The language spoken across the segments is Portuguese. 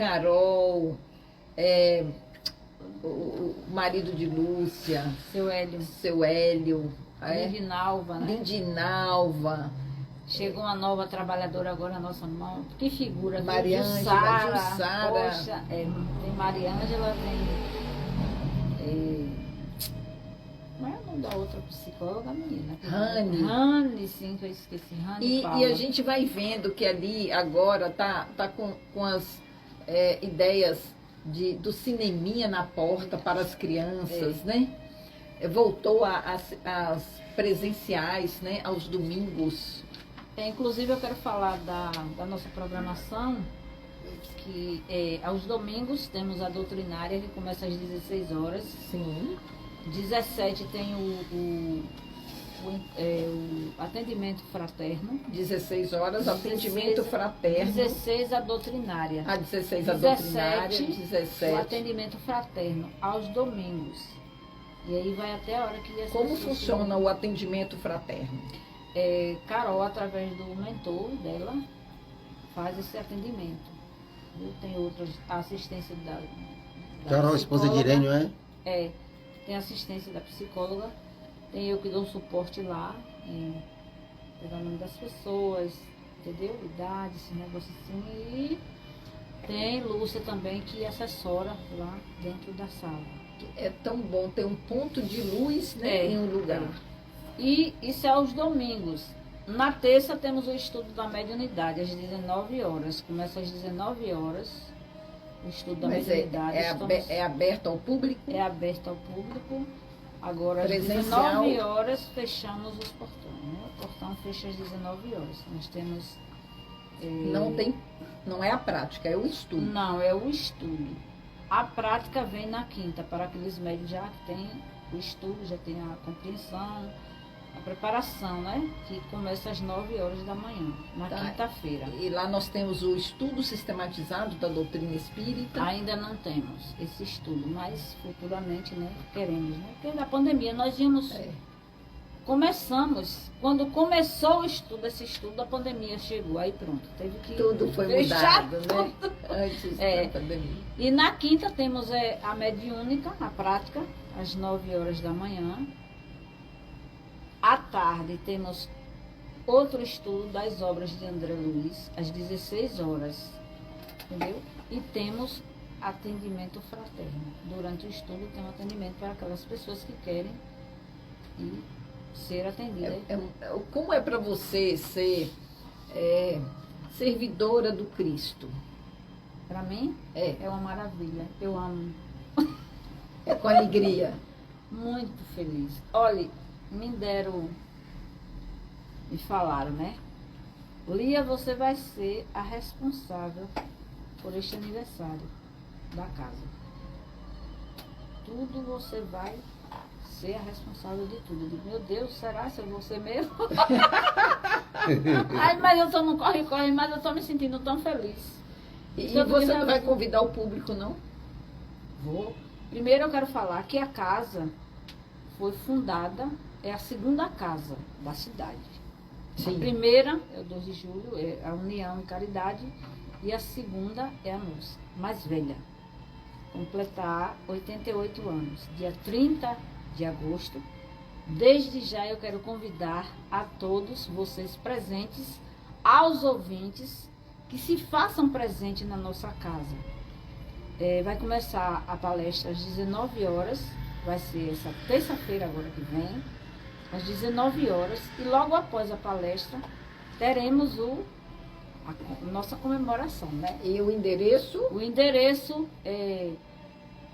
Carol, o marido de Lúcia, seu Hélio, Lindinalva, né? Lindinalva. Chegou uma nova trabalhadora agora na nossa mão. Que figura. Mariângela, Jussara. Poxa, tem Mariângela, tem... Como é o nome da outra psicóloga, menina? Rani, sim, que eu esqueci. Rani e a gente vai vendo que ali agora tá com as ideias do cineminha na porta para as crianças, né? Voltou às presenciais, né? Aos domingos. Inclusive eu quero falar da nossa programação, que aos domingos temos a doutrinária que começa às 16 horas. Sim. 17 tem o atendimento fraterno. 16 horas, atendimento fraterno. 16 a doutrinária. 16 a doutrinária, 17. O atendimento fraterno, aos domingos. E aí vai até a hora que... Como funciona o atendimento fraterno? Carol, através do mentor dela, faz esse atendimento. Tem outras, a assistência da Carol, esposa de Irene, tem assistência da psicóloga, tem eu que dou suporte lá, pegar o nome das pessoas, entendeu? Idade, esse negócio assim. E tem Lúcia também, que assessora lá dentro da sala. É tão bom ter um ponto de luz, né, em um lugar. E isso é aos domingos. Na terça temos o estudo da mediunidade, às 19 horas. Começa às 19 horas o estudo da mediunidade. É aberto ao público? É aberto ao público. Agora, às presencial. 19 horas, fechamos os portões. Né? O portão fecha às 19 horas. Nós temos... Não é a prática, é o estudo. Não, é o estudo. A prática vem na quinta, para aqueles médios já que têm o estudo, já tem a compreensão, a preparação, né? Que começa às 9 horas da manhã, na quinta-feira. E lá nós temos o estudo sistematizado da doutrina espírita. Ainda não temos esse estudo, mas futuramente, né, queremos, né? Porque na pandemia nós íamos... Começamos, quando começou o estudo, esse estudo, a pandemia chegou, aí pronto, teve que tudo foi fechar mudado, tudo. Né? Antes da pandemia. E na quinta temos a mediúnica, a prática, às 9 horas da manhã. À tarde temos outro estudo das obras de André Luiz, às 16 horas, entendeu? E temos atendimento fraterno. Durante o estudo tem um atendimento para aquelas pessoas que querem ser atendida. Como é para você ser servidora do Cristo? Para mim, é uma maravilha. Eu amo. É com alegria. Muito feliz. Olha, me falaram, né? Lia, você vai ser a responsável por este aniversário da casa. Tudo você vai ser a responsável de tudo. Eu digo, meu Deus, será que eu vou ser mesmo? Ai, mas eu tô no corre-corre, mas eu tô me sentindo tão feliz. E você não vai convidar o público, não? Vou. Primeiro eu quero falar que a casa foi fundada, é a segunda casa da cidade. Sim. A primeira é o 2 de julho, é a União e Caridade, e a segunda é a nossa, mais velha. Completar 88 anos, dia 30 de agosto. Desde já eu quero convidar a todos vocês presentes, aos ouvintes, que se façam presente na nossa casa. Vai começar a palestra às 19 horas, vai ser essa terça-feira agora que vem, às 19 horas, e logo após a palestra teremos a nossa comemoração, né? E o endereço? O endereço é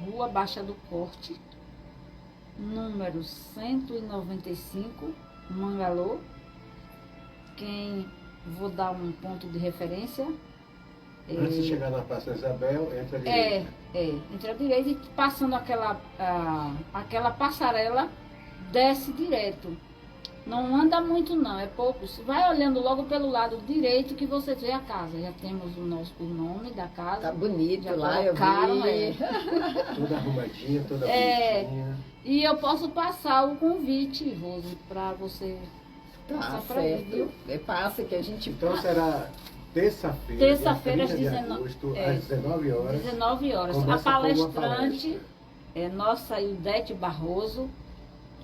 Rua Baixa do Corte, número 195, Mangalô. Vou dar um ponto de referência. Antes de chegar na Praça Isabel, entra à direita. Entra à direita e passando aquela passarela, desce direto. Não anda muito não, é pouco. Você vai olhando logo pelo lado direito que você vê a casa. Já temos o nome da casa. Tá bonito já lá, colocaram, eu vi. Toda arrumadinha, toda bonitinha. E eu posso passar o convite, Rose, para você Tá passar certo. Passa que a gente Então passa. será terça-feira, Terça-feira, às 30 de agosto, às 19 horas. 19 horas. A Começa com uma palestrante é nossa Ildete Barroso.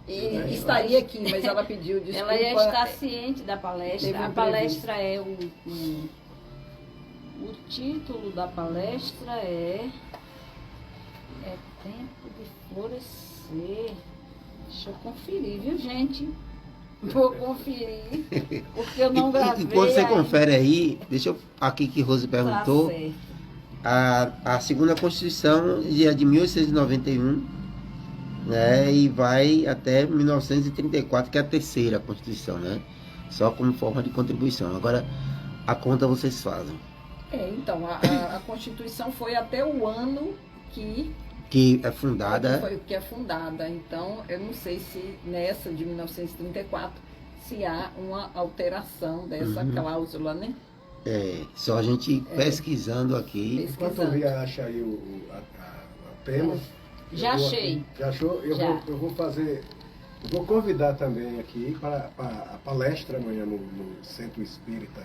E estaria aqui, mas ela pediu desculpa. Ela já está ciente da Teve palestra. A um palestra é o título da palestra é Tempo de Florescer. Deixa eu conferir, viu, gente? Vou conferir, porque eu não gravei. Enquanto você ainda. confere aí, deixa eu. Aqui que Rose perguntou. Tá certo. A segunda Constituição é de 1891, né, e vai até 1934, que é a terceira Constituição, né? Só como forma de contribuição. Agora, a conta vocês fazem. Então, a Constituição foi até o ano que É fundada. foi que é fundada. Então, eu não sei se nessa de 1934 se há uma alteração dessa cláusula, né? Só a gente pesquisando aqui. Enquanto o Lia acha aí o tema. Já achei. Já achou? Eu vou fazer. Eu vou convidar também aqui para a palestra amanhã no Centro Espírita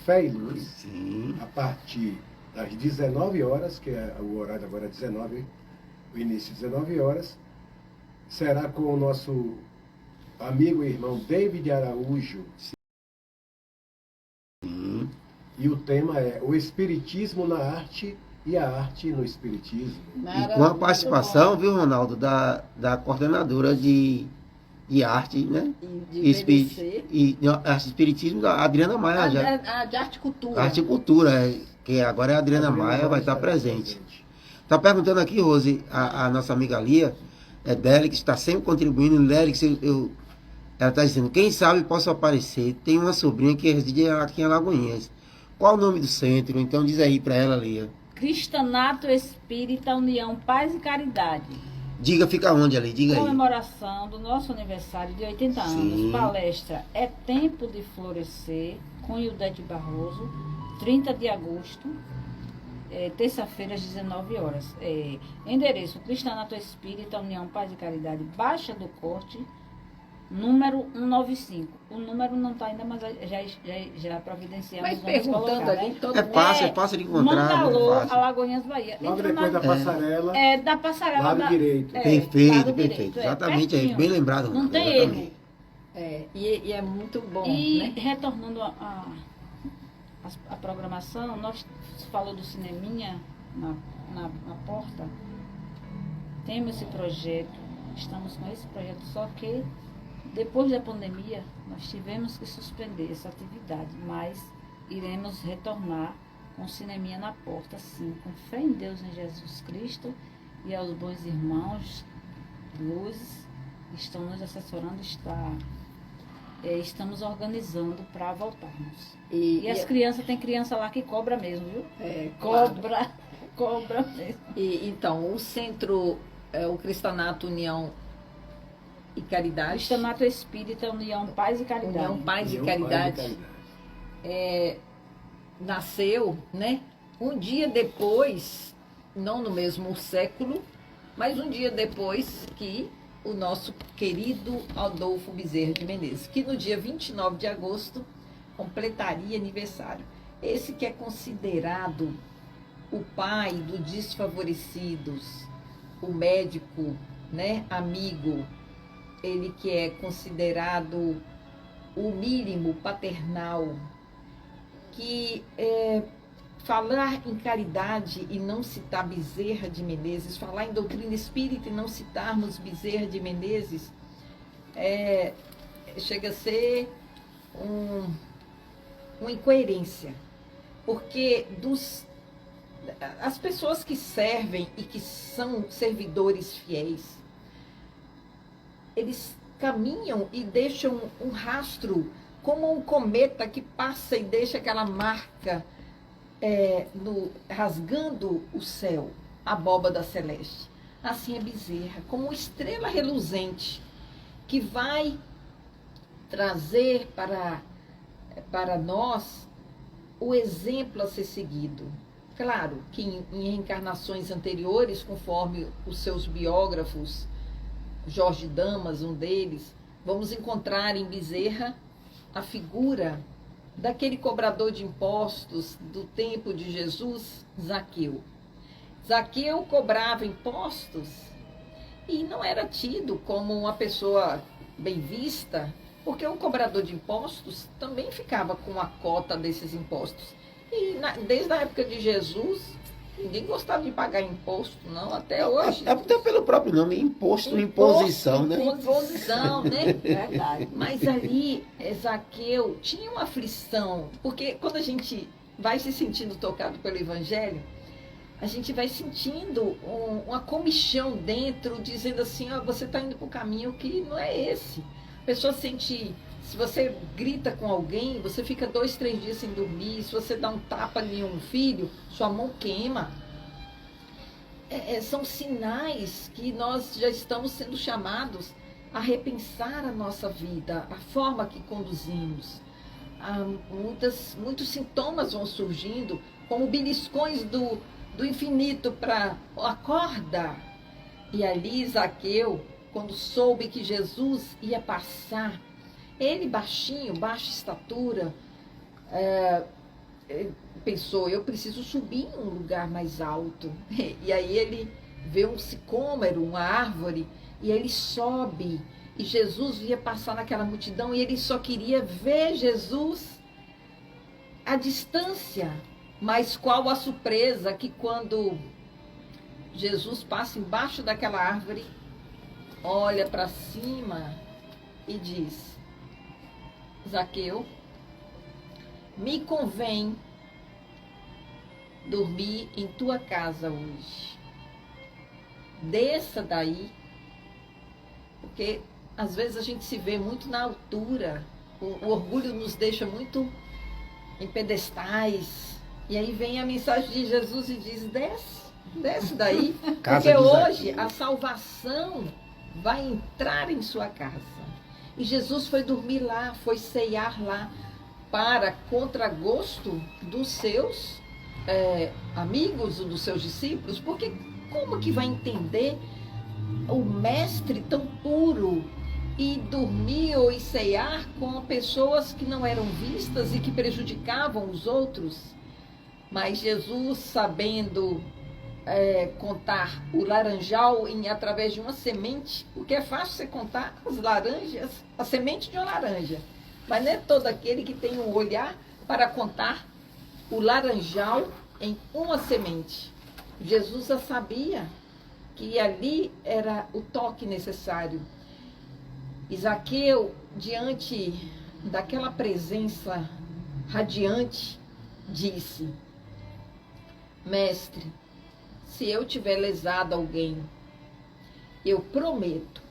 Fé e Luz, Sim. a partir das 19 horas, que é o horário agora é 19, o início 19 horas, será com o nosso amigo e irmão David Araújo. Sim. E o tema é o Espiritismo na Arte e a Arte no Espiritismo. E com a participação, viu, Ronaldo, da coordenadora de arte, né? De VDC. Arte Espiritismo, da Adriana Maia. Já. De arte e cultura. Arte e Cultura, que agora é a Adriana Maia, vai estar presente. Está perguntando aqui, Rose, a nossa amiga Lia, Délix, está sempre contribuindo. Délix, ela está dizendo, quem sabe posso aparecer. Tem uma sobrinha que reside aqui em Alagoinhas. Qual o nome do centro? Então diz aí para ela, Lia. Cristanato Espírita União Paz e Caridade. Diga, fica onde ali? Diga aí. Comemoração do nosso aniversário de 80 Sim. anos. Palestra É Tempo de Florescer, com Ildete Barroso, 30 de agosto, terça-feira, às 19 horas. Endereço: Cristanato Espírita União Paz e Caridade, Baixa do Corte, número 195. O número não está ainda, mas já providenciamos. Mas vamos perguntando colocar, ali, né? todo É mundo... fácil de encontrar. Mandalô, é fácil. Alagoinhas, Bahia. Logo Entra depois na- da passarela, da passarela lado da... direito. Perfeito, lado perfeito. direito, Exatamente, pertinho. bem lembrado. Não Ronaldo, tem exatamente. erro. E é muito bom, E né? retornando a programação, nós falou do cineminha na porta. Temos esse projeto, estamos com esse projeto, só que depois da pandemia nós tivemos que suspender essa atividade, mas iremos retornar com o cineminha na porta, sim, com fé em Deus, em Jesus Cristo e aos bons irmãos luzes que estão nos assessorando, estamos organizando para voltarmos. E as crianças, tem criança lá que cobra mesmo, viu? Cobra mesmo. Então, o centro, o Cristanato União e Caridade. Cristanato Espírita União Paz e Caridade. União Paz e União Caridade. Paz e Nasceu, né? Um dia depois, não no mesmo século, mas um dia depois que o nosso querido Adolfo Bezerra de Menezes, que no dia 29 de agosto completaria aniversário. Esse que é considerado o pai dos desfavorecidos, o médico, né, amigo, ele que é considerado o mínimo paternal, que falar em caridade e não citar Bezerra de Menezes, falar em doutrina espírita e não citarmos Bezerra de Menezes, chega a ser uma incoerência, porque as pessoas que servem e que são servidores fiéis, eles caminham e deixam um rastro como um cometa que passa e deixa aquela marca rasgando o céu, a abóbada celeste. Assim é Bezerra, como uma estrela reluzente que vai trazer para nós o exemplo a ser seguido. Claro que em reencarnações anteriores, conforme os seus biógrafos, Jorge Damas, um deles, vamos encontrar em Bezerra a figura daquele cobrador de impostos do tempo de Jesus, Zaqueu. Zaqueu cobrava impostos e não era tido como uma pessoa bem vista, porque o cobrador de impostos também ficava com a cota desses impostos. E desde a época de Jesus, ninguém gostava de pagar imposto, não, até hoje. Até pelo próprio nome, imposição, né? Imposição, né? Verdade. Mas ali, Zaqueu tinha uma aflição, porque quando a gente vai se sentindo tocado pelo Evangelho, a gente vai sentindo uma comichão dentro, dizendo assim, ó, você está indo para o caminho que não é esse. A pessoa sente, se você grita com alguém, você fica 2, 3 dias sem dormir, se você dá um tapa em um filho, sua mão queima. São sinais que nós já estamos sendo chamados a repensar a nossa vida, a forma que conduzimos. Muitos sintomas vão surgindo, como beliscões do infinito para acorda. E ali Zaqueu, quando soube que Jesus ia passar, ele baixinho, baixa estatura, pensou, eu preciso subir em um lugar mais alto. E aí ele vê um sicômoro, uma árvore, e ele sobe. E Jesus ia passar naquela multidão e ele só queria ver Jesus à distância. Mas qual a surpresa que quando Jesus passa embaixo daquela árvore, olha para cima e diz, Zaqueu, me convém dormir em tua casa hoje. Desça daí, porque às vezes a gente se vê muito na altura, o orgulho nos deixa muito em pedestais. E aí vem a mensagem de Jesus e diz, desce daí, porque hoje a salvação vai entrar em sua casa. E Jesus foi dormir lá, foi ceiar lá, para contragosto dos seus amigos, dos seus discípulos, porque como que vai entender o mestre tão puro e dormir ou ir ceiar com pessoas que não eram vistas e que prejudicavam os outros? Mas Jesus, sabendo contar o laranjal através de uma semente, porque é fácil você contar as laranjas, a semente de uma laranja, mas não é todo aquele que tem um olhar para contar o laranjal em uma semente. Jesus já sabia que ali era o toque necessário. Zaqueu, diante daquela presença radiante, disse, mestre, se eu tiver lesado alguém, eu prometo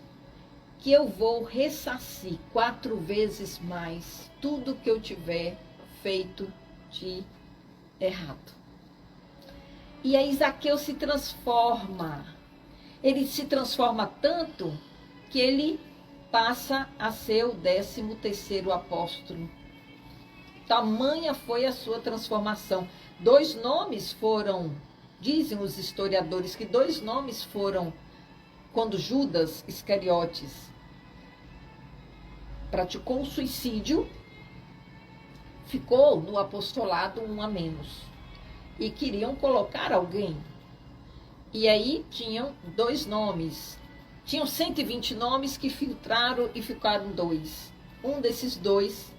que eu vou ressarcir 4 vezes mais tudo que eu tiver feito de errado. E aí Zaqueu se transforma. Ele se transforma tanto que ele passa a ser o 13º apóstolo. Tamanha foi a sua transformação. 2 nomes foram, dizem os historiadores, que 2 nomes foram quando Judas Iscariotes praticou o suicídio, ficou no apostolado 1 a menos. E queriam colocar alguém. E aí tinham 2 nomes. Tinham 120 nomes que filtraram e ficaram 2. Um desses 2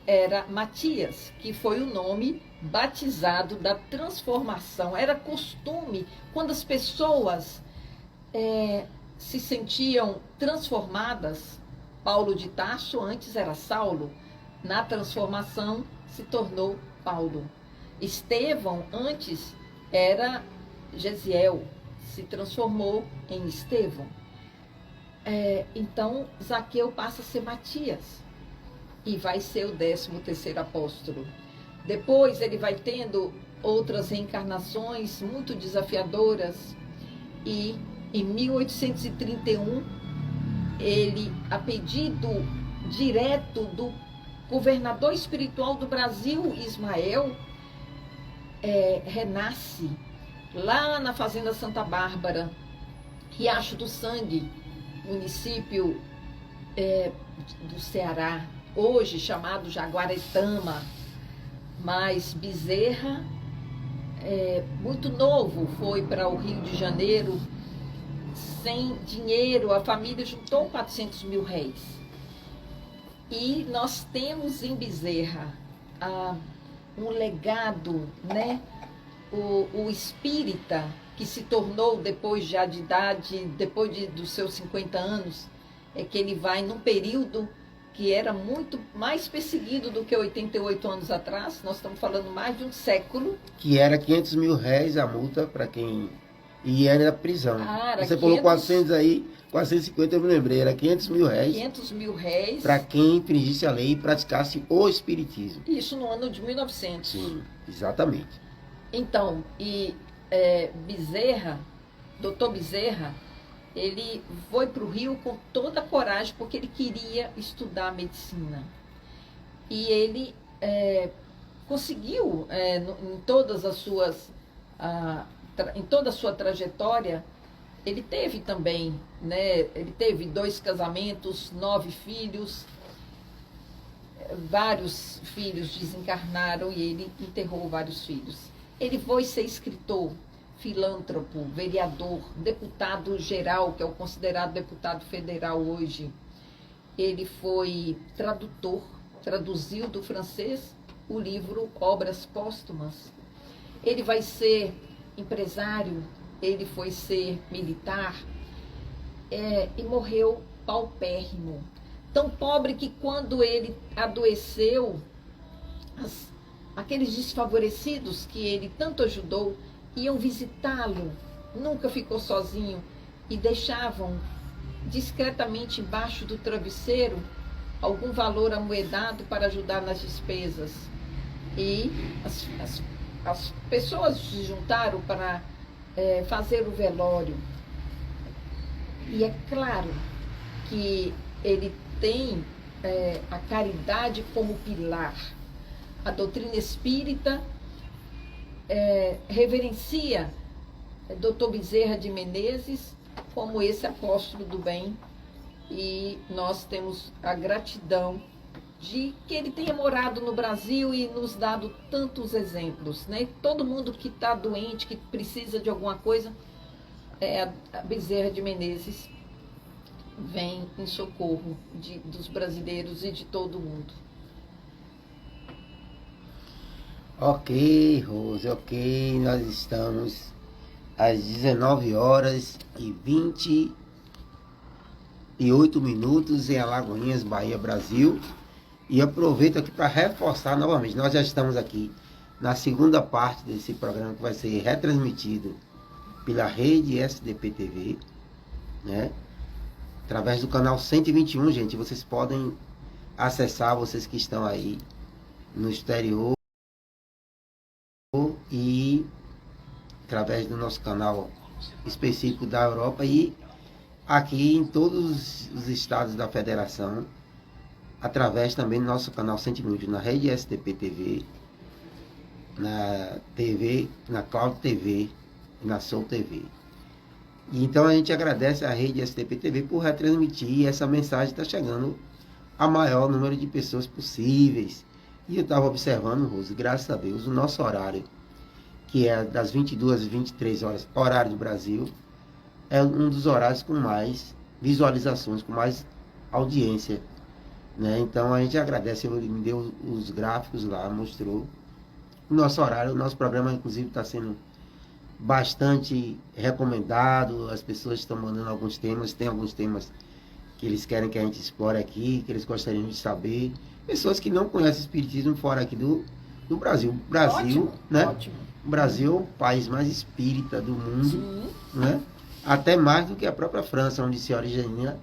era Matias, que foi o nome batizado da transformação. Era costume, quando as pessoas se sentiam transformadas, Paulo de Tarso antes era Saulo, na transformação se tornou Paulo. Estevão antes era Gesiel, se transformou em Estevão. Então Zaqueu passa a ser Matias e vai ser o 13º apóstolo. Depois ele vai tendo outras reencarnações muito desafiadoras e em 1831 ele, a pedido direto do governador espiritual do Brasil, Ismael, renasce lá na Fazenda Santa Bárbara, Riacho do Sangue, município do Ceará. hoje chamado Jaguaretama, mas Bezerra, muito novo, foi para o Rio de Janeiro, sem dinheiro, a família juntou 400 mil réis. E nós temos em Bezerra um legado, né? O espírita, que se tornou, depois já de idade, depois dos seus 50 anos, que ele vai num período que era muito mais perseguido do que 88 anos atrás. Nós estamos falando mais de um século. Que era 500 mil réis a multa para quem... E era prisão. Você 500... falou 400 aí, 450 eu me lembrei, era 500 mil réis. 500 mil réis. Para quem infringisse a lei e praticasse o espiritismo. Isso no ano de 1900. Sim, exatamente. Então, Bezerra, doutor Bezerra, ele foi para o Rio com toda a coragem, porque ele queria estudar medicina. E ele conseguiu, em todas as suas... em toda a sua trajetória, ele teve também, né? Ele teve 2 casamentos, 9 filhos, vários filhos desencarnaram e ele enterrou vários filhos. Ele foi ser escritor, filântropo, vereador, deputado geral, que é o considerado deputado federal hoje. Ele foi tradutor, traduziu do francês o livro Obras Póstumas. Ele vai ser empresário, ele foi ser militar, e morreu paupérrimo. Tão pobre que quando ele adoeceu, aqueles desfavorecidos que ele tanto ajudou, iam visitá-lo, nunca ficou sozinho, e deixavam discretamente embaixo do travesseiro algum valor amoedado para ajudar nas despesas. E as pessoas se juntaram para fazer o velório. E é claro que ele tem a caridade como pilar. A doutrina espírita reverencia Dr. Bezerra de Menezes como esse apóstolo do bem, e nós temos a gratidão de que ele tenha morado no Brasil e nos dado tantos exemplos, né? Todo mundo que está doente, que precisa de alguma coisa, a Bezerra de Menezes vem em socorro dos brasileiros e de todo mundo. Ok, Rose, ok, nós estamos às 19h28 em Alagoinhas, Bahia, Brasil. E aproveito aqui para reforçar novamente, nós já estamos aqui na segunda parte desse programa que vai ser retransmitido pela rede SDP TV, né? Através do canal 121, gente, vocês podem acessar, vocês que estão aí no exterior, e através do nosso canal específico da Europa e aqui em todos os estados da federação, através também do nosso canal 120 na rede SDP TV, na TV, na Cloud TV e na Soul TV. E então a gente agradece a rede SDP TV por retransmitir, e essa mensagem está chegando a maior número de pessoas possíveis. E eu estava observando, Rose, graças a Deus, o nosso horário, que é das 22 às 23 horas, horário do Brasil, é um dos horários com mais visualizações, com mais audiência, né? Então a gente agradece, ele me deu os gráficos lá, mostrou o nosso horário. O nosso programa inclusive está sendo bastante recomendado, as pessoas estão mandando alguns temas, tem alguns temas que eles querem que a gente explore aqui, que eles gostariam de saber, pessoas que não conhecem o espiritismo fora aqui do Brasil. Brasil, ótimo, né? Ótimo. O Brasil é o país mais espírita do mundo. Sim. Né? Até mais do que a própria França, onde se origina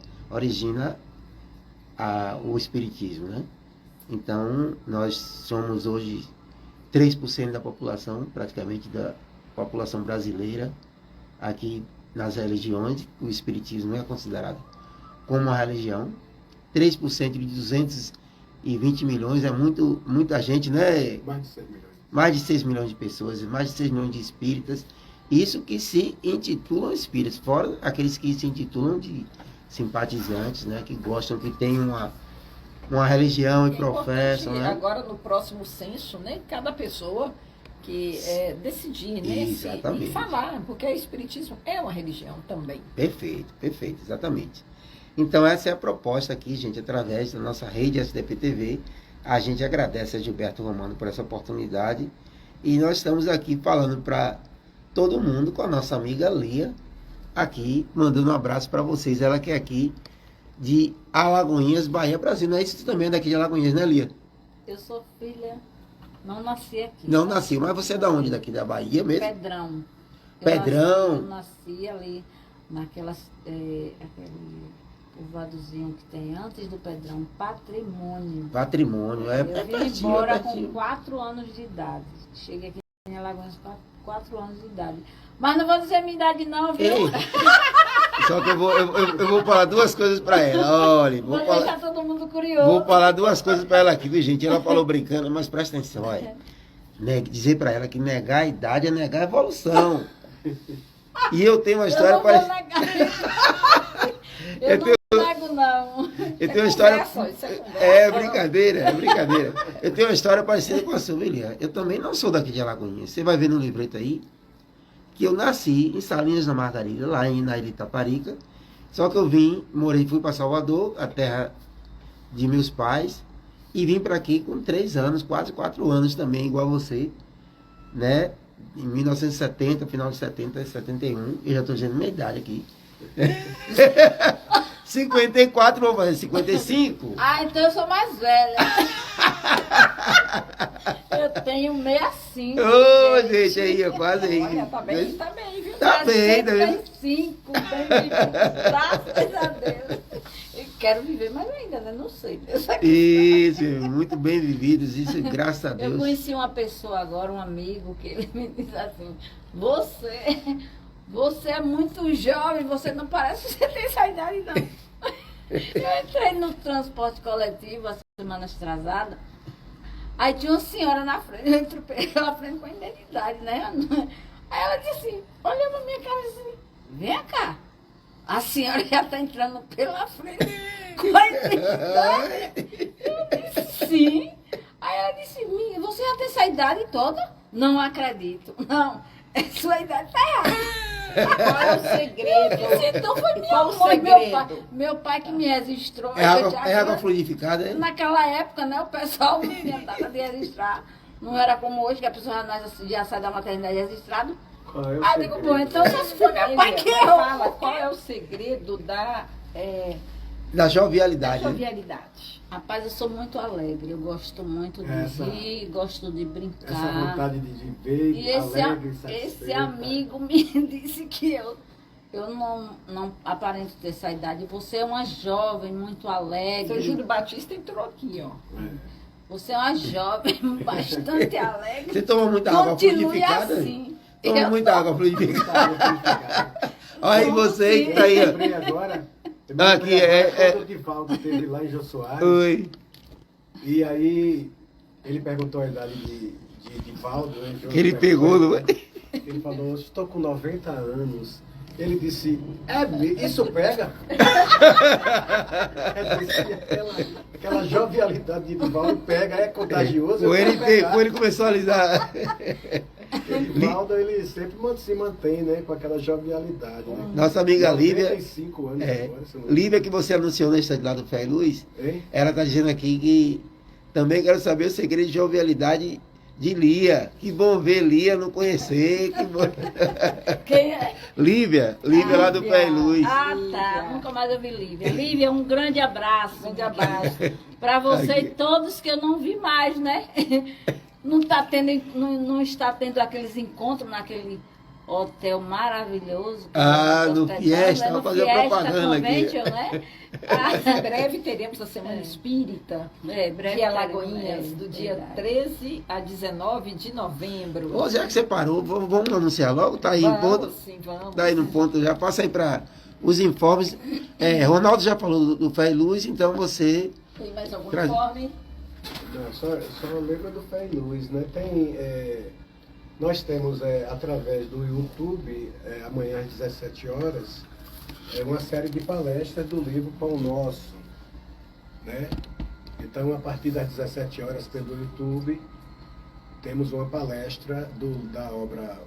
o espiritismo, né? Então, nós somos hoje 3% da população, praticamente da população brasileira, aqui nas religiões. O espiritismo é considerado como uma religião. 3% de 220 milhões é muita gente, né? Mais de 6 milhões. Mais de 6 milhões de pessoas, mais de 6 milhões de espíritas. Isso que se intitulam espíritas, fora aqueles que se intitulam de simpatizantes, né? Que gostam, que têm uma religião e É professam, importante né? agora no próximo censo, né? Cada pessoa que decidir, né? Exatamente. E falar, porque o espiritismo é uma religião também. Perfeito, perfeito, exatamente. Então essa é a proposta aqui, gente, através da nossa rede SDP TV. A gente agradece a Gilberto Romano por essa oportunidade. E nós estamos aqui falando para todo mundo com a nossa amiga Lia, aqui, mandando um abraço para vocês. Ela que é aqui de Alagoinhas, Bahia, Brasil. Não é isso também daqui de Alagoinhas, né, Lia? Eu sou filha, não nasci aqui. Não nasceu, mas você é da onde? Daqui da Bahia mesmo? Pedrão. Pedrão. Eu nasci ali, aquele povoadozinho que tem antes do Pedrão, Patrimônio. Patrimônio, Eu vim pertinho, embora pertinho. com 4 anos de idade. Cheguei aqui em Alagoas com 4 anos de idade. Mas não vou dizer minha idade não, viu? Ei, só que eu vou falar duas coisas para ela. Olha, Vou deixar todo mundo curioso. vou falar duas coisas para ela aqui, viu, gente? Ela falou brincando, mas presta atenção, olha. Dizer para ela que negar a idade é negar a evolução. E eu tenho uma história Eu não vou negar. Eu não nego, não. Eu tenho uma história. Conversa, isso é conversa. É brincadeira, é brincadeira. Eu tenho uma história parecida com a sua, William. Eu também não sou daqui de Alagoinhas. Você vai ver no livreto aí que eu nasci em Salinas da Margarida, lá na Ilha Itaparica. Só que eu fui para Salvador, a terra de meus pais, e vim para aqui com 3 anos, quase 4 anos também, igual você, né? Em 1970, final de 70, 71, eu já estou dizendo minha idade aqui. 54, vou fazer 55. Ah, então eu sou mais velha. Eu tenho 65. Ô, gente, aí, ó, quase aí. Olha, tá bem, viu? Tá bem, tá vendo? 65, bem vivido, graças a Deus. Eu quero viver mais ainda, né? Não sei. Deus sabe. Isso, muito bem vividos, isso, graças a Eu Deus. conheci uma pessoa agora, um amigo, que ele me disse assim, você é muito jovem, você não parece que você tem essa idade, não. Eu entrei no transporte coletivo a semana atrasada, aí tinha uma senhora na frente, eu entrei pela frente com a identidade, né? Aí ela disse assim, olha pra minha cara assim, vem cá, a senhora já está entrando pela frente com a identidade. Eu disse sim. Aí ela disse, você já tem essa idade toda? Não acredito. Não, sua idade está errada. Qual é o segredo? Então foi minha Qual o mãe, segredo? meu pai que me registrou. É água fluidificada, hein? Naquela época, né, o pessoal me inventava de registrar. Não era como hoje, que a pessoa já sai da maternidade registrado. Qual é o Aí eu digo, bom, segredo? então só se for meu pai que eu. Fala, qual é o segredo da Da jovialidade. né? jovialidade? Rapaz, eu sou muito alegre, eu gosto muito de Essa- rir, gosto de brincar. Essa vontade de ver, E alegre, esse satisfeita. amigo me disse que eu não aparento ter essa idade. Você é uma jovem muito Seu alegre. Júlio Batista entrou aqui, ó. Você é uma jovem bastante alegre. Você toma muita água Continue fluidificada? assim. Toma muita água fluidificada. Olha aí você que tá Eu aí, ó. lembrei agora. Aqui é- Quando o Divaldo esteve lá em Jô Soares. Oi. E aí ele perguntou a idade de Divaldo. Né, Que ele pegou, não é? Ele falou, estou com 90 anos. Ele disse, isso pega? Quer dizer, aquela jovialidade de Divaldo pega, é contagioso. Ou ele vai pegar. pegou, ele começou a alisar. Porque Divaldo, ele sempre se mantém, né, com aquela jovialidade. Né? Nossa amiga Lívia. 95 anos agora, se não me Lívia, que você anunciou na estante lá do Fé e Luz, engano. Hein? ela tá dizendo aqui que também quero saber o segredo de jovialidade de Lia. Que bom ver Lia, não conhecer. Que bom. Quem é? Lívia lá do Fé e Luz. Ah, tá. Nunca mais eu vi Lívia. Lívia, um grande abraço. Grande abraço. Para você Aqui. e todos que eu não vi mais, né? Não está tendo aqueles encontros naquele hotel maravilhoso. No Fiesta, no vou fazer Fiesta propaganda aqui. Convention, né? Ah, Em breve teremos a Semana Espírita breve de Alagoinhas, teremos, do dia verdade. 13 a 19 de novembro. Ô, já que você parou, vamos anunciar logo? Tá aí em ponto? Vamos, sim, vamos. Tá aí no ponto, já passa aí para os informes. Ronaldo já falou do Fé e Luz, então você... Tem mais algum Traz. informe? Não, só lembra do Fé e Luz, né? Tem, nós temos, através do YouTube, amanhã às 17 horas, uma série de palestras do livro Pão Nosso, né? Então, a partir das 17 horas pelo YouTube, temos uma palestra da obra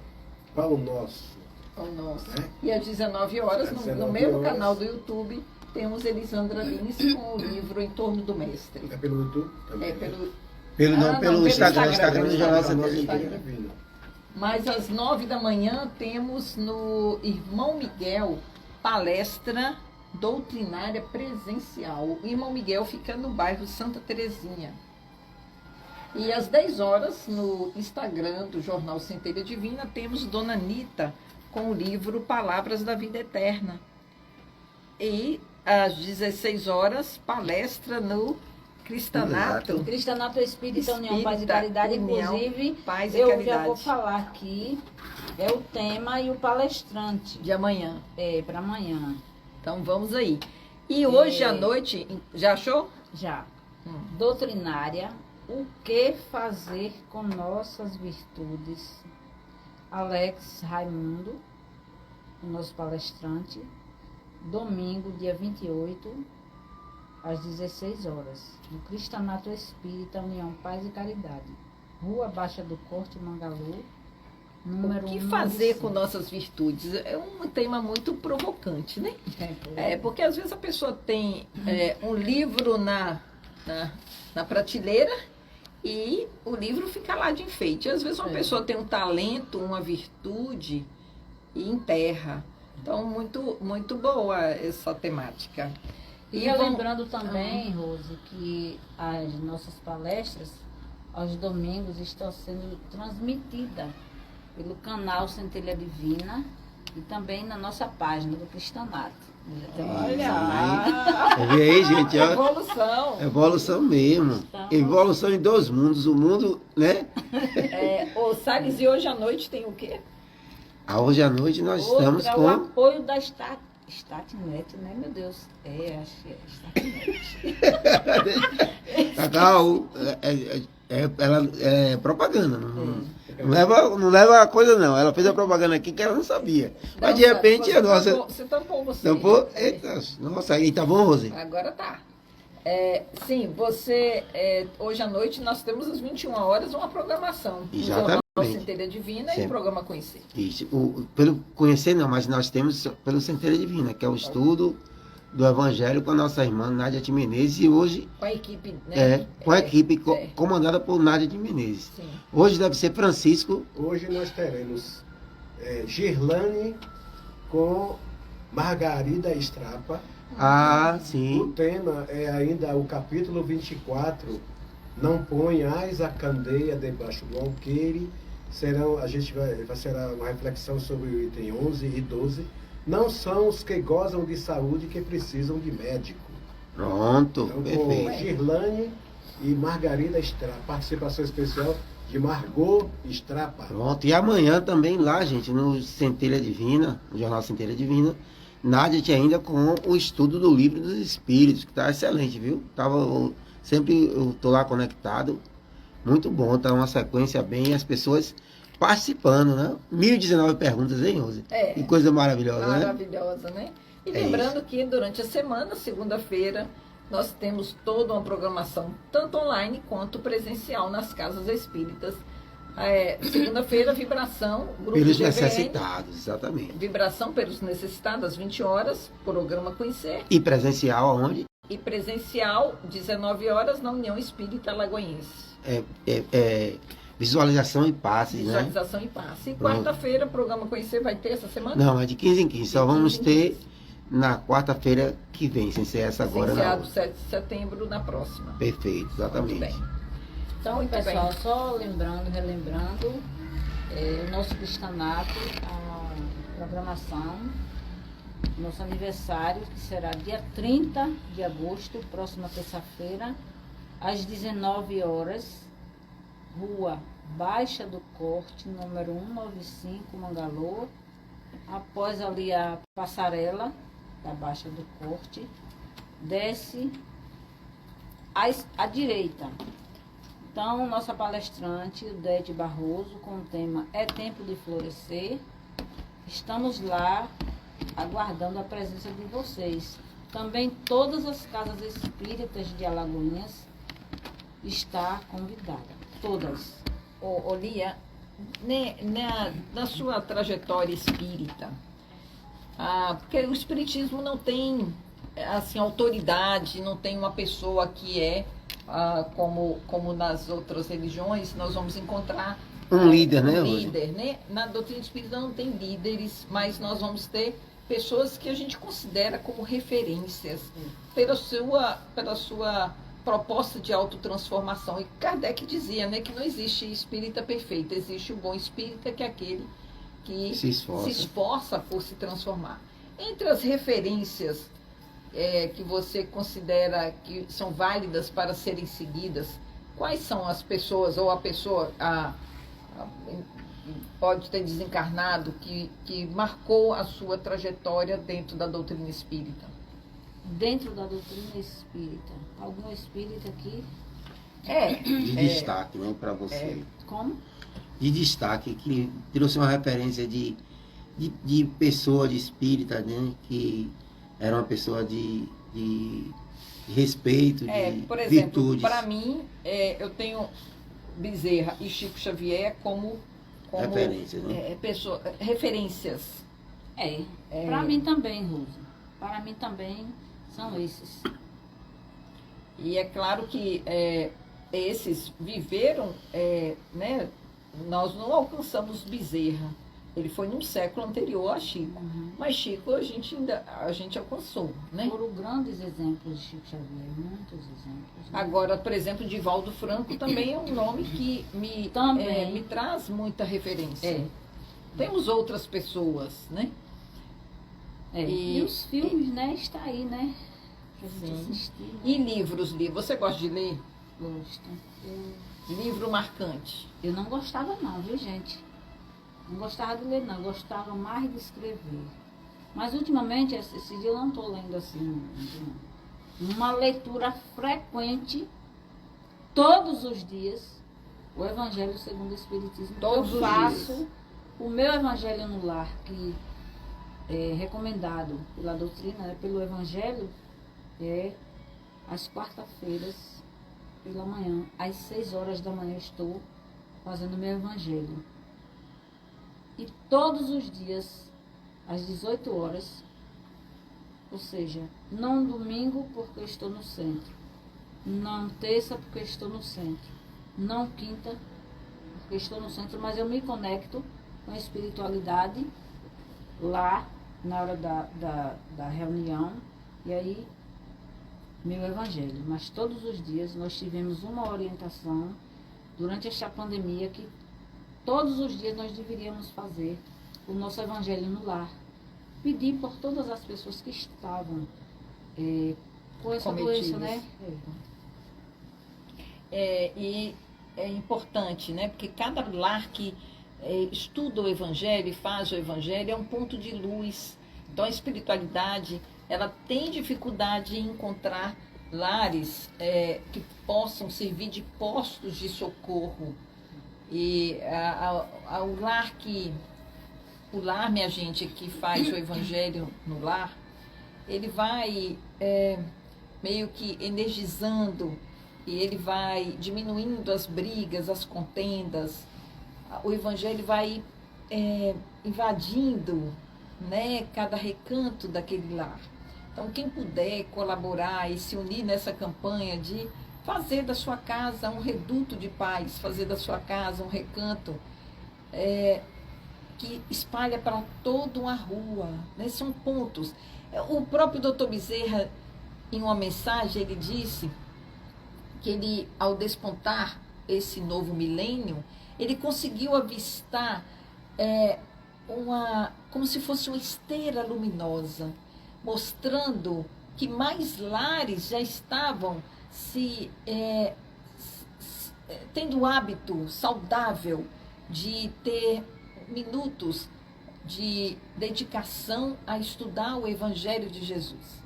Pão Nosso. Pão Nosso. Né? E às 19 horas, Às no 19 mesmo horas. canal do YouTube, temos Elisandra Lins com o livro Em Torno do Mestre. É pelo YouTube também. É pelo... Pelo Instagram do Jornal Instagram. Centelha Centelha Divina. Divina. Mas às 9 da manhã temos no Irmão Miguel palestra doutrinária presencial. O Irmão Miguel fica no bairro Santa Terezinha. E às 10 horas, no Instagram do Jornal Centelha Divina, temos Dona Anita com o livro Palavras da Vida Eterna. E às 16 horas, palestra no Cristanato. Cristanato Espírita União Paz e Espírita, Caridade, União, inclusive, Paz e eu Caridade. já vou falar aqui, é o tema e o palestrante. De amanhã. É, para amanhã. Então vamos aí. E hoje à noite, já achou? Já. Doutrinária, o que fazer com nossas virtudes? Alex Raimundo, o nosso palestrante, domingo, dia 28, às 16 horas, no Cristanato Espírita União Paz e Caridade, Rua Baixa do Corte, Mangalu, número O que 195. fazer com nossas virtudes? É um tema muito provocante, né? Porque às vezes a pessoa tem um livro na prateleira e o livro fica lá de enfeite. Às vezes uma pessoa tem um talento, uma virtude e enterra. Então, muito, muito boa essa temática. E lembrando também, Rose, que as nossas palestras, aos domingos, estão sendo transmitidas pelo canal Centelha Divina e também na nossa página do Cristanato. Olha! Vê aí, gente, ó. Evolução! Evolução mesmo. Evolução em 2 mundos. O mundo, né? Ô, Salles, e hoje à noite tem o quê? Hoje à noite nós estamos O com... apoio da Statnet, né, meu Deus? Acho que é Statnet. Cacau, ela é propaganda. Não leva a coisa, não. Ela fez a propaganda aqui que ela não sabia. Mas de repente a nossa... Você tampou você. Tampou? Eita, nossa, aí tá bom, Rose? Agora tá. Sim, hoje à noite nós temos às 21 horas uma programação. Exatamente. Centelha Divina e Sempre. o programa Conhecer. Isso. Pelo conhecer não, mas nós temos pelo Centelha Divina, que é o estudo do Evangelho com a nossa irmã Nádia de Menezes. E hoje, Com a equipe, né? com a equipe comandada por Nádia de Menezes. Sim. Hoje deve ser Francisco. Hoje nós teremos Girlane com Margarida Strapa. Ah, O sim. tema é ainda o capítulo 24, Não ponhais a candeia debaixo do alqueire. Será uma reflexão sobre o item 11 e 12. Não são os que gozam de saúde que precisam de médico. Pronto, Então, com perfeito. Girlane e Margarida Strapa. Participação especial de Margot Strapa. Pronto. E amanhã também lá, gente, no Centelha Divina, no Jornal Centelha Divina, Nádia tinha ainda com o estudo do Livro dos Espíritos, que tá excelente, viu? Sempre eu tô lá conectado. Muito bom, tá uma sequência bem, as pessoas participando, né? 1019 perguntas, hein, Rose? Que coisa maravilhosa, né? Maravilhosa, né? E lembrando que durante a semana, segunda-feira, nós temos toda uma programação, tanto online quanto presencial nas casas espíritas. Segunda-feira, vibração, grupo Pelos GVN, necessitados, exatamente. Vibração pelos necessitados, às 20 horas, programa Conhecer. E presencial aonde? E presencial, 19 horas, na União Espírita Alagoense. Visualização e passes, né? Visualização e passe. E quarta-feira, programa Conhecer vai ter essa semana? Não, é de 15 em 15. Só vamos ter na quarta-feira que vem, sem ser essa agora. Licenciado Não. 7 de setembro, na próxima. Perfeito, exatamente. Muito bem. Então, Muito pessoal, bem. só relembrando, o nosso Cristanato, a programação, nosso aniversário, que será dia 30 de agosto, próxima terça-feira, às 19 horas, Rua Baixa do Corte, número 195, Mangalô, após ali a passarela da Baixa do Corte, desce à direita. Então, nossa palestrante, Odete Barroso, com o tema É Tempo de Florescer. Estamos lá aguardando a presença de vocês. Também todas as casas espíritas de Alagoinhas está convidada. Todas. Ô, Lia, né, na sua trajetória espírita, porque o espiritismo não tem assim autoridade, não tem uma pessoa que como nas outras religiões nós vamos encontrar um líder, né, um Rose? líder, né? Na doutrina espírita não tem líderes, mas nós vamos ter pessoas que a gente considera como referências pela sua proposta de autotransformação. E Kardec dizia, né, que não existe espírita perfeito, existe o bom espírita, que é aquele que se esforça por se transformar. Entre as referências que você considera que são válidas para serem seguidas, quais são as pessoas, ou a pessoa pode ter desencarnado, que marcou a sua trajetória dentro da doutrina espírita? Dentro da doutrina espírita, algum espírita aqui? De destaque, né, para você. Como? De destaque, que trouxe uma referência de pessoa, de espírita, né, que era uma pessoa de respeito, de por exemplo, virtudes. para mim, eu tenho Bezerra e Chico Xavier como referência, né? Referências. Para mim também, Rosa. Para mim também são esses. E é claro que esses viveram, né? Nós não alcançamos Bezerra. Ele foi num século anterior a Chico. Mas Chico a gente alcançou, né? Foram grandes exemplos de Chico Xavier, muitos exemplos. Né? Agora, por exemplo, Divaldo Franco também é um nome que me traz muita referência. Temos outras pessoas, né? E os filmes, né? Está aí, né? Pra gente assistir. Né? E livros, você gosta de ler? Gosto. Livro marcante. Eu não gostava não, viu, gente? Não gostava de ler, não. Gostava mais de escrever. Mas, ultimamente, esse dia eu não estou lendo assim. Uma leitura frequente, todos os dias, o Evangelho segundo o Espiritismo. Todos eu os faço dias. O meu Evangelho no Lar, que é recomendado pela doutrina, pelo Evangelho, às quarta-feiras, pela manhã, às 6 horas da manhã, eu estou fazendo o meu Evangelho. E todos os dias, às 18 horas, ou seja, não domingo porque eu estou no centro, não terça porque eu estou no centro, não quinta porque eu estou no centro, mas eu me conecto com a espiritualidade lá na hora da reunião, e aí meu Evangelho. Mas todos os dias nós tivemos uma orientação durante esta pandemia que todos os dias nós deveríamos fazer o nosso Evangelho no lar. Pedir por todas as pessoas que estavam com essa doença, né? E é importante, né? Porque cada lar que estuda o Evangelho e faz o Evangelho é um ponto de luz. Então a espiritualidade, ela tem dificuldade em encontrar lares que possam servir de postos de socorro. E o lar, minha gente, que faz o Evangelho no lar, ele vai meio que energizando, e ele vai diminuindo as brigas, as contendas. O Evangelho vai invadindo, né, cada recanto daquele lar. Então, quem puder colaborar e se unir nessa campanha de fazer da sua casa um reduto de paz, fazer da sua casa um recanto que espalha para toda uma rua, né? São pontos. O próprio Dr. Bezerra, em uma mensagem, ele disse que ele, ao despontar esse novo milênio, ele conseguiu avistar como se fosse uma esteira luminosa, mostrando que mais lares já estavam tendo o hábito saudável de ter minutos de dedicação a estudar o Evangelho de Jesus.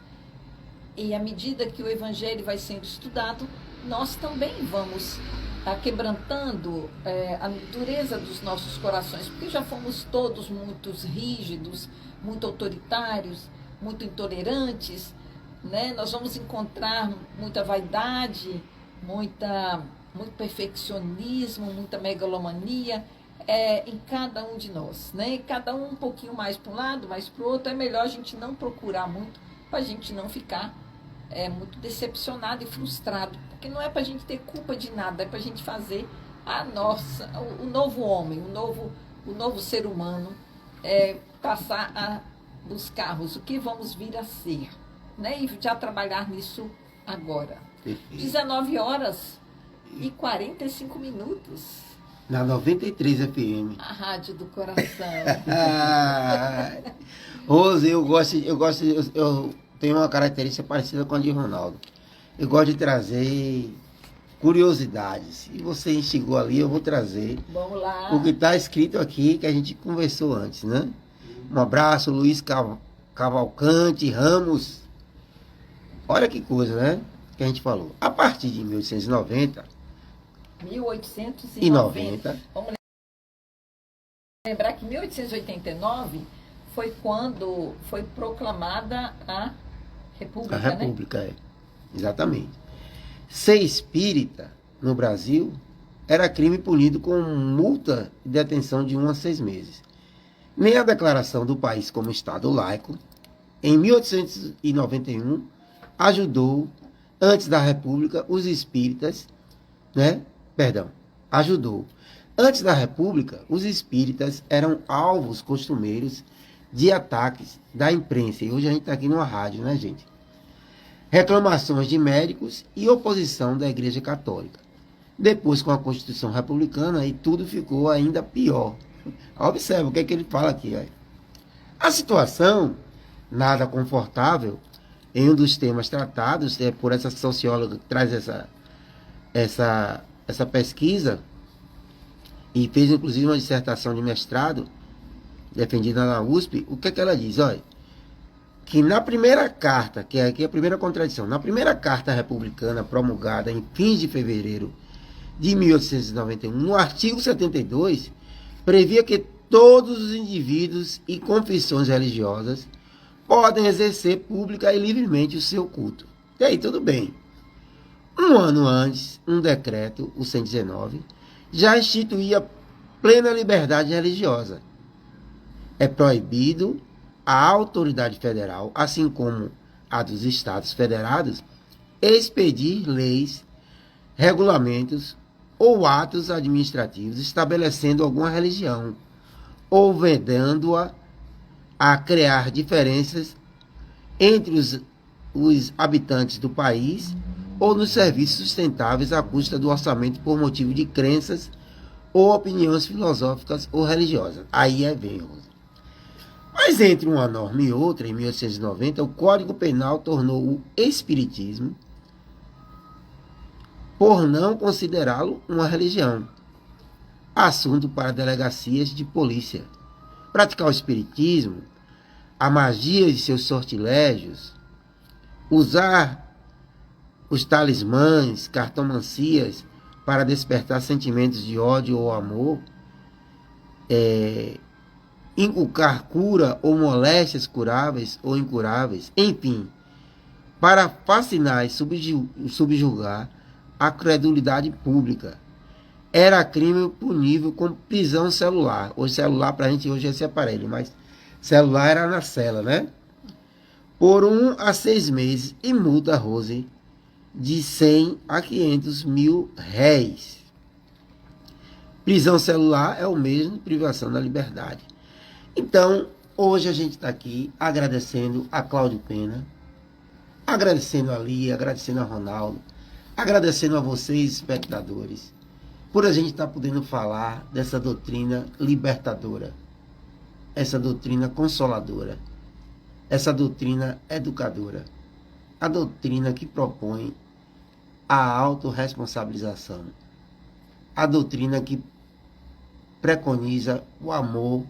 E à medida que o Evangelho vai sendo estudado, nós também vamos quebrantando a dureza dos nossos corações, porque já fomos todos muito rígidos, muito autoritários, muito intolerantes, né? Nós vamos encontrar muita vaidade, muito perfeccionismo, muita megalomania em cada um de nós, né? Cada um pouquinho mais para um lado, mais para o outro. É melhor a gente não procurar muito, para a gente não ficar muito decepcionado e frustrado, porque não é para a gente ter culpa de nada, é para a gente fazer o novo homem, o novo ser humano, passar a buscarmos o que vamos vir a ser, né? E já trabalhar nisso agora. 19 horas e 45 minutos. Na 93 FM. A rádio do coração. Rose, eu tenho uma característica parecida com a de Ronaldo. Eu gosto de trazer curiosidades. E você instigou ali, eu vou trazer. Vamos lá. O que está escrito aqui, que a gente conversou antes, né? Um abraço, Luiz Cavalcante Ramos. Olha que coisa, né? Que a gente falou. A partir de 1890. 1890. Vamos lembrar que 1889 foi quando foi proclamada a República, A República, né? Exatamente. Ser espírita no Brasil era crime punido com multa e detenção de 1 a 6 meses. Nem a declaração do país como Estado laico, em 1891, ajudou, antes da República, os espíritas, né? Ajudou. Antes da República, os espíritas eram alvos costumeiros de ataques da imprensa. E hoje a gente está aqui numa rádio, né, gente? Reclamações de médicos e oposição da Igreja Católica. Depois, com a Constituição Republicana, aí tudo ficou ainda pior. Observe o que é que ele fala aqui. Ó. A situação, nada confortável, em um dos temas tratados por essa socióloga que traz essa pesquisa, e fez inclusive uma dissertação de mestrado, defendida na USP, o que é que ela diz? Olha, que na primeira carta, que é aqui a primeira contradição, na primeira carta republicana promulgada em fins de fevereiro de 1891, no artigo 72, previa que todos os indivíduos e confissões religiosas podem exercer pública e livremente o seu culto. E aí, tudo bem. Um ano antes, um decreto, o 119, já instituía plena liberdade religiosa. É proibido a autoridade federal, assim como a dos Estados federados, expedir leis, regulamentos ou atos administrativos estabelecendo alguma religião, ou vedando-a a criar diferenças entre os habitantes do país ou nos serviços sustentáveis à custa do orçamento por motivo de crenças ou opiniões filosóficas ou religiosas. Aí vem, Rosa. Mas entre uma norma e outra, em 1890, o Código Penal tornou o espiritismo, por não considerá-lo uma religião, assunto para delegacias de polícia. Praticar o espiritismo, a magia e seus sortilégios, usar os talismãs, cartomancias para despertar sentimentos de ódio ou amor, inculcar cura ou moléstias curáveis ou incuráveis, enfim, para fascinar e subjugar a credulidade pública. Era crime punível com prisão celular. Hoje celular para a gente hoje é esse aparelho, mas celular era na cela, né? Por 1 a 6 meses e multa, Rose, de 100 a 500 mil réis. Prisão celular é o mesmo de privação da liberdade. Então, hoje a gente está aqui agradecendo a Cláudio Pena, agradecendo a Lia, agradecendo a Ronaldo, agradecendo a vocês, espectadores, por a gente estar podendo falar dessa doutrina libertadora, essa doutrina consoladora, essa doutrina educadora, a doutrina que propõe a autorresponsabilização, a doutrina que preconiza o amor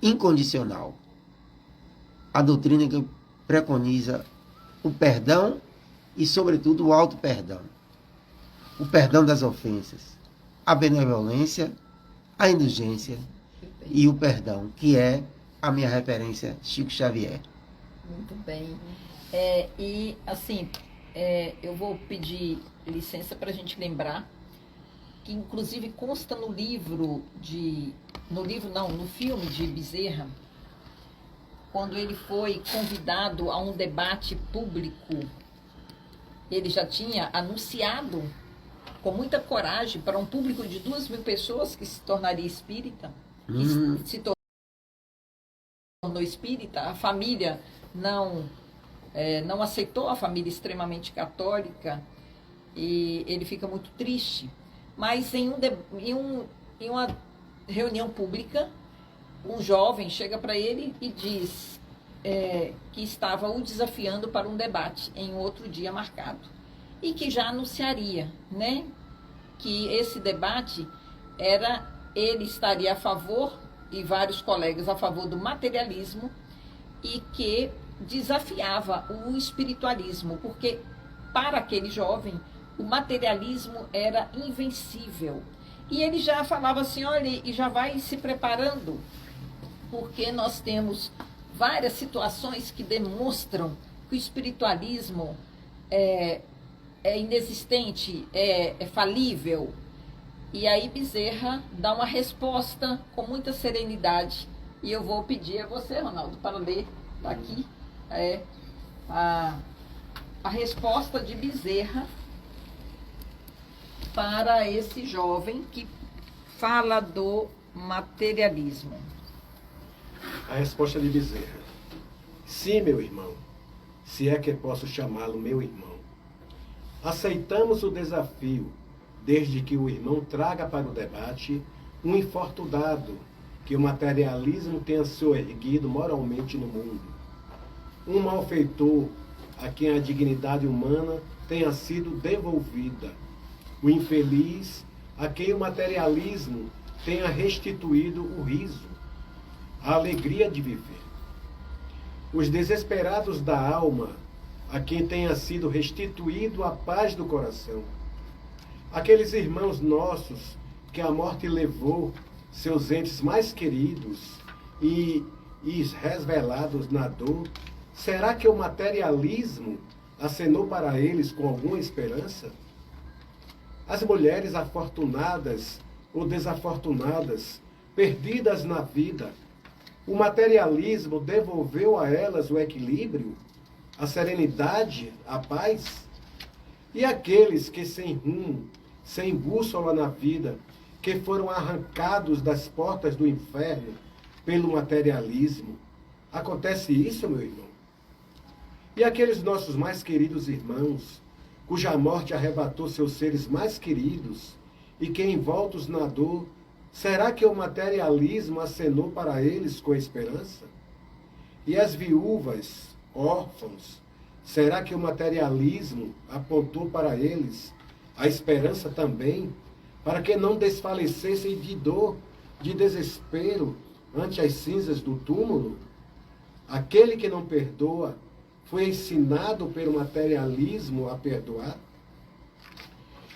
incondicional, a doutrina que preconiza o perdão e, sobretudo, o auto-perdão, o perdão das ofensas, a benevolência, a indulgência e o perdão, que é a minha referência, Chico Xavier. Muito bem. E, assim, eu vou pedir licença para a gente lembrar que inclusive consta no filme de Bezerra, quando ele foi convidado a um debate público, ele já tinha anunciado com muita coragem para um público de 2.000 pessoas que se tornaria espírita, que se tornou espírita. A família não aceitou, a família extremamente católica, e ele fica muito triste. Mas em uma reunião pública, um jovem chega para ele e diz que estava o desafiando para um debate em outro dia marcado. E que já anunciaria, né, que esse debate ele estaria a favor, e vários colegas a favor do materialismo, e que desafiava o espiritualismo, porque para aquele jovem o materialismo era invencível. E ele já falava assim, olha, e já vai se preparando, porque nós temos várias situações que demonstram que o espiritualismo é inexistente, é falível. E aí Bezerra dá uma resposta com muita serenidade, e eu vou pedir a você, Ronaldo, para ler, está aqui, a resposta de Bezerra para esse jovem que fala do materialismo. A resposta de Bezerra: sim, meu irmão, se é que posso chamá-lo meu irmão. Aceitamos o desafio, desde que o irmão traga para o debate um infortunado que o materialismo tenha soerguido moralmente no mundo. Um malfeitor a quem a dignidade humana tenha sido devolvida. O infeliz a quem o materialismo tenha restituído o riso, a alegria de viver. Os desesperados da alma a quem tenha sido restituído a paz do coração. Aqueles irmãos nossos que a morte levou seus entes mais queridos e resvelados na dor, será que o materialismo acenou para eles com alguma esperança? As mulheres afortunadas ou desafortunadas, perdidas na vida, o materialismo devolveu a elas o equilíbrio, a serenidade, a paz? E aqueles que sem rumo, sem bússola na vida, que foram arrancados das portas do inferno pelo materialismo, acontece isso, meu irmão? E aqueles nossos mais queridos irmãos, cuja morte arrebatou seus seres mais queridos, e que envoltos na dor, será que o materialismo acenou para eles com esperança? E as viúvas, órfãos, será que o materialismo apontou para eles a esperança também, para que não desfalecessem de dor, de desespero ante as cinzas do túmulo? Aquele que não perdoa foi ensinado pelo materialismo a perdoar?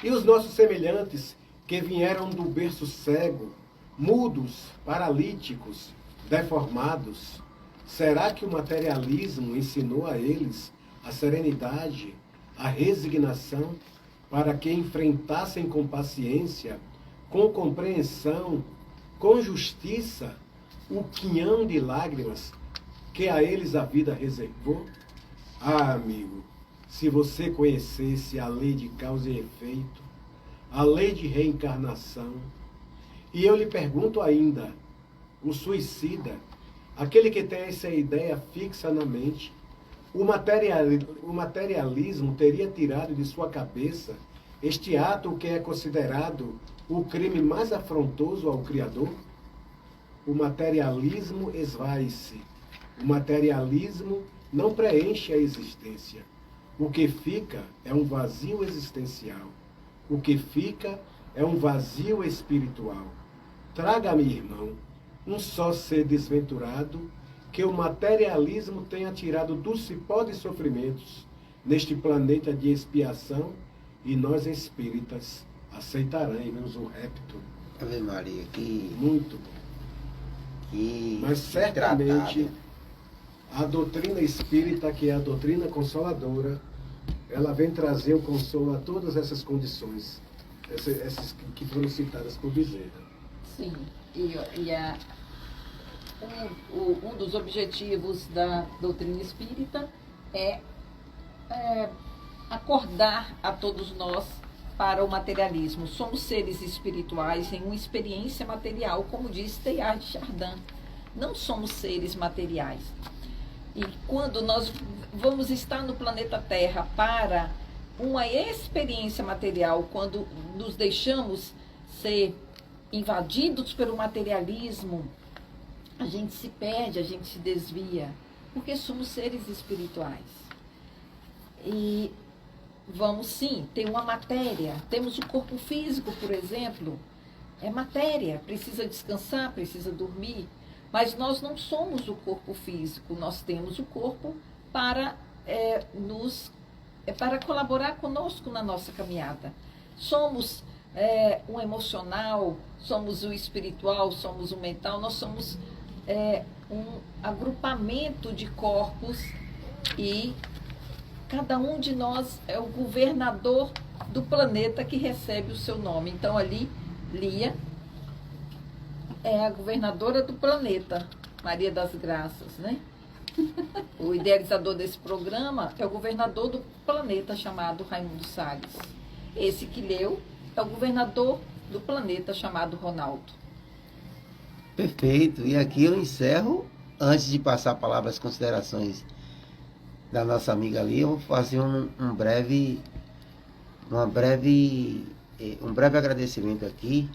E os nossos semelhantes que vieram do berço cego, mudos, paralíticos, deformados, será que o materialismo ensinou a eles a serenidade, a resignação, para que enfrentassem com paciência, com compreensão, com justiça, o quinhão de lágrimas que a eles a vida reservou? Ah, amigo, se você conhecesse a lei de causa e efeito, a lei de reencarnação, e eu lhe pergunto ainda, o suicida, aquele que tem essa ideia fixa na mente, o materialismo teria tirado de sua cabeça este ato que é considerado o crime mais afrontoso ao Criador? O materialismo esvai-se. O materialismo não preenche a existência. O que fica é um vazio existencial. O que fica é um vazio espiritual. Traga-me, irmão, um só ser desventurado que o materialismo tenha tirado do cipó de sofrimentos neste planeta de expiação, e nós espíritas aceitaremos o repto. Ave Maria, que... Muito bom. Mas certamente a doutrina espírita, que é a doutrina consoladora, ela vem trazer o consolo a todas essas condições, essas que foram citadas por Bezerra. Sim, um dos objetivos da doutrina espírita é acordar a todos nós para o materialismo. Somos seres espirituais em uma experiência material, como diz Teilhard de Chardin. Não somos seres materiais. E quando nós vamos estar no planeta Terra para uma experiência material, quando nos deixamos ser invadidos pelo materialismo, a gente se perde, a gente se desvia, porque somos seres espirituais. E vamos sim ter uma matéria. Temos o corpo físico, por exemplo, é matéria, precisa descansar, precisa dormir, mas nós não somos o corpo físico, nós temos o corpo para para colaborar conosco na nossa caminhada. Somos um emocional, somos o espiritual, somos o mental, nós somos um agrupamento de corpos e cada um de nós é o governador do planeta que recebe o seu nome. Então ali, Lia é a governadora do planeta, Maria das Graças, né? O idealizador desse programa é o governador do planeta chamado Raimundo Salles. Esse que leu é o governador do planeta chamado Ronaldo. Perfeito. E aqui eu encerro, antes de passar a palavra às considerações da nossa amiga ali, eu vou fazer um breve agradecimento aqui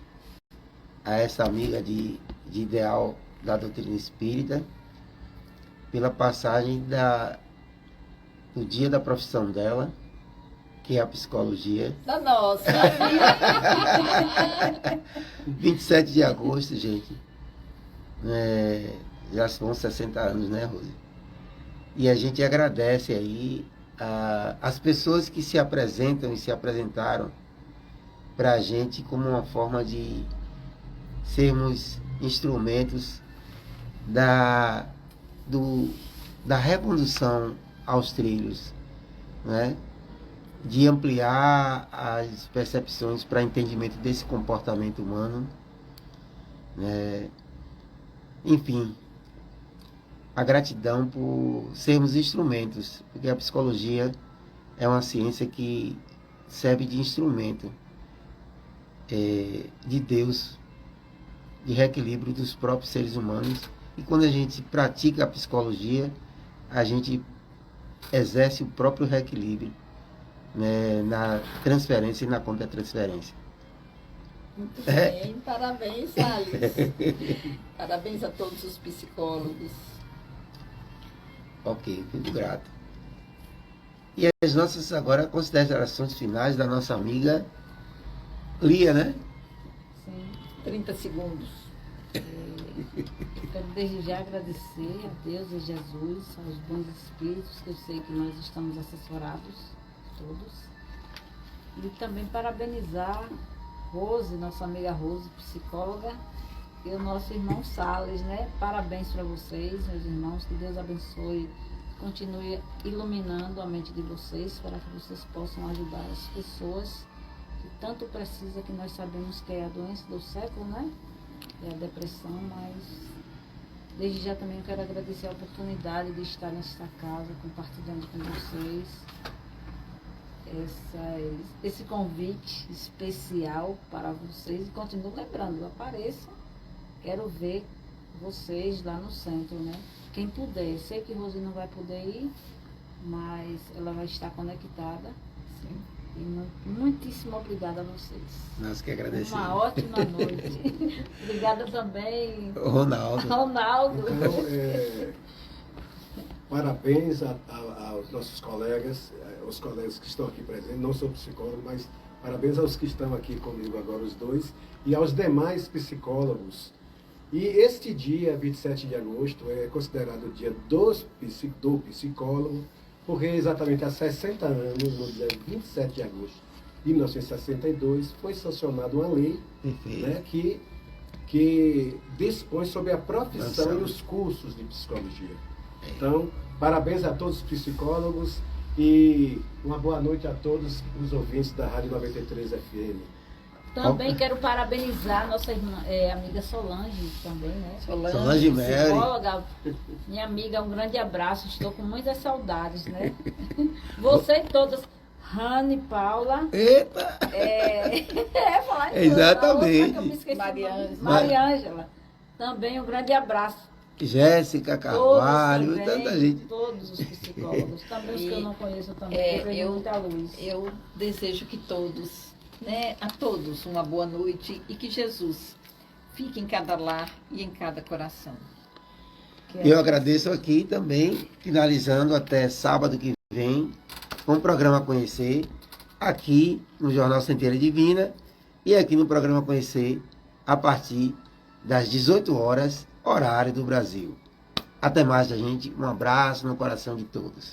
a essa amiga de ideal da doutrina espírita pela passagem do dia da profissão dela, que é a psicologia. Da nossa. 27 de agosto, gente. Já são 60 anos, né, Rose? E a gente agradece aí as pessoas que se apresentam e se apresentaram para a gente como uma forma de sermos instrumentos da recondução aos trilhos, né? De ampliar as percepções para entendimento desse comportamento humano, né? Enfim, a gratidão por sermos instrumentos, porque a psicologia é uma ciência que serve de instrumento de Deus, de reequilíbrio dos próprios seres humanos. E quando a gente pratica a psicologia, a gente exerce o próprio reequilíbrio, né, na transferência e na contra-transferência. Muito bem, parabéns, Salles. Parabéns a todos os psicólogos. Ok, muito grato. E as nossas agora considerações finais da nossa amiga Lia, né? Sim. 30 segundos. Quero desde já agradecer a Deus e a Jesus, aos bons espíritos, que eu sei que nós estamos assessorados, todos. E também parabenizar Rose, nossa amiga Rose, psicóloga, e o nosso irmão Salles, né? Parabéns para vocês, meus irmãos, que Deus abençoe, continue iluminando a mente de vocês, para que vocês possam ajudar as pessoas que tanto precisa, que nós sabemos que é a doença do século, né? É a depressão, mas desde já também eu quero agradecer a oportunidade de estar nesta casa, compartilhando com vocês esse convite especial para vocês. E continuo lembrando, apareçam, quero ver vocês lá no centro, né? Quem puder, sei que Rose não vai poder ir, mas ela vai estar conectada. Sim. E muitíssimo obrigada a vocês. Nós que agradecemos. Uma ótima noite. Obrigada também, Ronaldo. Então, parabéns aos nossos colegas, os colegas que estão aqui presentes. Não sou psicólogo, mas parabéns aos que estão aqui comigo agora, os dois, e aos demais psicólogos. E este dia, 27 de agosto, é considerado o dia do psicólogo, porque exatamente há 60 anos, no dia 27 de agosto de 1962, foi sancionada uma lei, né, que dispõe sobre a profissão e os cursos de psicologia. Então, parabéns a todos os psicólogos E uma boa noite a todos os ouvintes da Rádio 93 FM. Também quero parabenizar nossa irmã, amiga Solange também, né? Solange Mary. Psicóloga, minha amiga, um grande abraço, estou com muitas saudades, né? Você e todas, Rani, Paula. Eita! Falar Exatamente. Mariângela. Também um grande abraço. Jéssica Carvalho, tanta gente. Todos os psicólogos, também os que eu não conheço também, porque eu muita luz. Eu desejo que todos, né, a todos uma boa noite e que Jesus fique em cada lar e em cada coração. Eu agradeço aqui também, finalizando até sábado que vem, com o programa Conhecer, aqui no Jornal Centelha Divina e aqui no programa Conhecer, a partir das 18 horas, horário do Brasil. Até mais, gente. Um abraço no coração de todos.